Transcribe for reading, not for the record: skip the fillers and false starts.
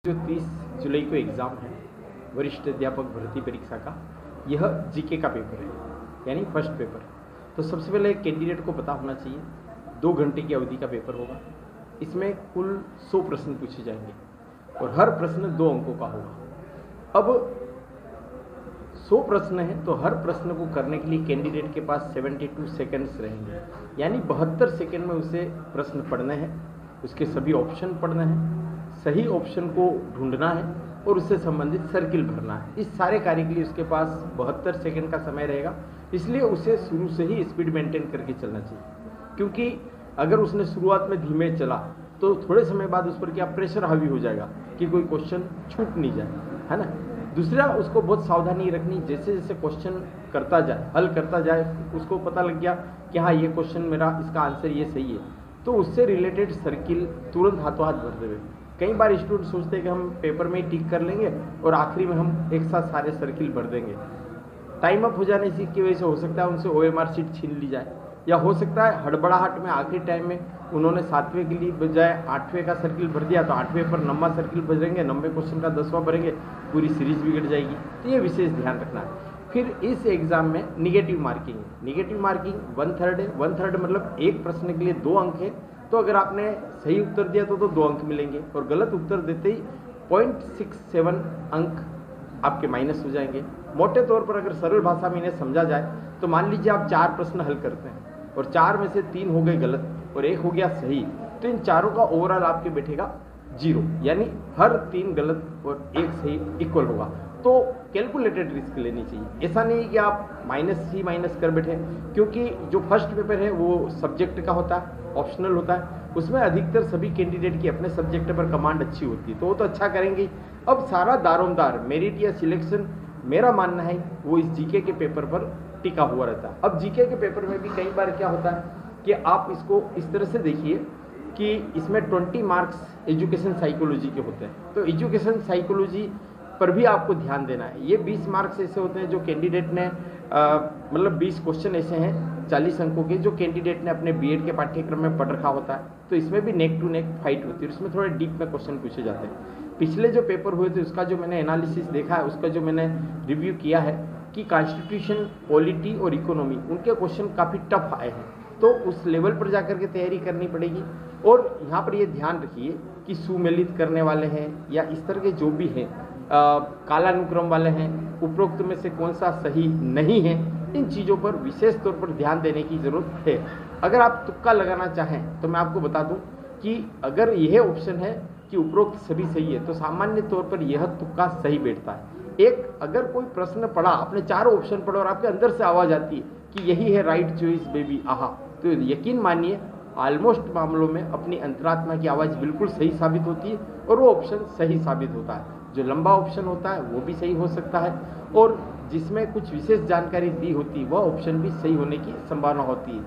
जो 30 जुलाई को एग्ज़ाम है वरिष्ठ अध्यापक भर्ती परीक्षा का, यह जीके का पेपर है, यानी फर्स्ट पेपर। तो सबसे पहले कैंडिडेट को पता होना चाहिए 2 घंटे की अवधि का पेपर होगा। इसमें कुल 100 प्रश्न पूछे जाएंगे और हर प्रश्न 2 अंकों का होगा। अब 100 प्रश्न हैं तो हर प्रश्न को करने के लिए कैंडिडेट के पास 72 सेकंड्स रहेंगे, यानी 72 सेकंड में उसे प्रश्न पढ़ने हैं, उसके सभी ऑप्शन पढ़ने हैं, सही ऑप्शन को ढूंढना है और उससे संबंधित सर्किल भरना है। इस सारे कार्य के लिए उसके पास 72 सेकंड का समय रहेगा, इसलिए उसे शुरू से ही स्पीड मेंटेन करके चलना चाहिए, क्योंकि अगर उसने शुरुआत में धीमे चला तो थोड़े समय बाद उस पर क्या प्रेशर हावी हो जाएगा कि कोई क्वेश्चन छूट नहीं जाए, है ना। दूसरा, उसको बहुत सावधानी रखनी, जैसे जैसे क्वेश्चन करता जाए, हल करता जाए, उसको पता लग गया कि हाँ ये क्वेश्चन मेरा, इसका आंसर ये सही है, तो उससे रिलेटेड सर्किल तुरंत हाथों हाथ भर देवे। कई बार स्टूडेंट सोचते हैं कि हम पेपर में ही टिक कर लेंगे और आखिरी में हम एक साथ सारे सर्किल भर देंगे। टाइम अप हो जाने की वजह से हो सकता है उनसे OMR शीट छीन ली जाए, या हो सकता है हड़बड़ाहट में आखिरी टाइम में उन्होंने 7वें के लिए बजाय 8वें का सर्किल भर दिया, तो 8वें पर 9वां सर्किल भरेंगे, 90 क्वेश्चन का 10वां भरेंगे, पूरी सीरीज बिगड़ जाएगी। तो ये विशेष ध्यान रखना है। फिर इस एग्जाम में निगेटिव मार्किंग है। निगेटिव मार्किंग 1/3 है। 1/3 मतलब एक प्रश्न के लिए 2 अंक है, तो अगर आपने सही उत्तर दिया तो 2 अंक मिलेंगे और गलत उत्तर देते ही 0.67 अंक आपके माइनस हो जाएंगे। मोटे तौर पर अगर सरल भाषा में इन्हें समझा जाए तो मान लीजिए आप 4 प्रश्न हल करते हैं और 4 में से 3 हो गए गलत और 1 हो गया सही, तो इन चारों का ओवरऑल आपके बैठेगा 0, यानी हर 3 गलत और 1 सही इक्वल होगा। तो कैलकुलेटेड रिस्क लेनी चाहिए। ऐसा नहीं कि आप माइनस ही माइनस कर बैठे, क्योंकि जो फर्स्ट पेपर है वो सब्जेक्ट का होता है, ऑप्शनल होता है, उसमें अधिकतर सभी कैंडिडेट की अपने सब्जेक्ट पर कमांड अच्छी होती है, तो वो तो अच्छा करेंगे। अब सारा दारोमदार मेरिट या सिलेक्शन, मेरा मानना है वो इस जीके के पेपर पर टिका हुआ रहता है। अब जीके के पेपर में भी कई बार क्या होता है कि आप इसको इस तरह से देखिए कि इसमें 20 मार्क्स एजुकेशन साइकोलॉजी के होते हैं, तो एजुकेशन साइकोलॉजी पर भी आपको ध्यान देना है। ये 20 मार्क्स ऐसे होते हैं जो कैंडिडेट ने मतलब 20 क्वेश्चन ऐसे हैं 40 अंकों के जो कैंडिडेट ने अपने बीएड के पाठ्यक्रम में पढ़ रखा होता है, तो इसमें भी नेक टू नेक फाइट होती है, उसमें थोड़े डीप में क्वेश्चन पूछे जाते हैं। पिछले जो पेपर हुए थे उसका जो मैंने एनालिसिस देखा है, उसका जो मैंने रिव्यू किया है कि कॉन्स्टिट्यूशन, पॉलिटी और इकोनॉमी, उनके क्वेश्चन काफ़ी टफ आए हैं, तो उस लेवल पर जाकर के तैयारी करनी पड़ेगी। और यहाँ पर ये ध्यान रखिए कि सुमेलित करने वाले हैं या इस तरह के जो भी हैं, कालानुक्रम वाले हैं, उपरोक्त में से कौन सा सही नहीं है, इन चीज़ों पर विशेष तौर पर ध्यान देने की ज़रूरत है। अगर आप तुक्का लगाना चाहें तो मैं आपको बता दूं कि अगर यह ऑप्शन है कि उपरोक्त सभी सही है, तो सामान्य तौर पर यह तुक्का सही बैठता है। एक अगर कोई प्रश्न पढ़ा, आपने 4 ऑप्शन पढ़ा और आपके अंदर से आवाज़ आती है कि यही है राइट चॉइस बेबी, आहा, तो यकीन मानिए ऑलमोस्ट मामलों में अपनी अंतरात्मा की आवाज़ बिल्कुल सही साबित होती है और वो ऑप्शन सही साबित होता है। जो लंबा ऑप्शन होता है वो भी सही हो सकता है और जिसमें कुछ विशेष जानकारी दी होती है वह ऑप्शन भी सही होने की संभावना होती है।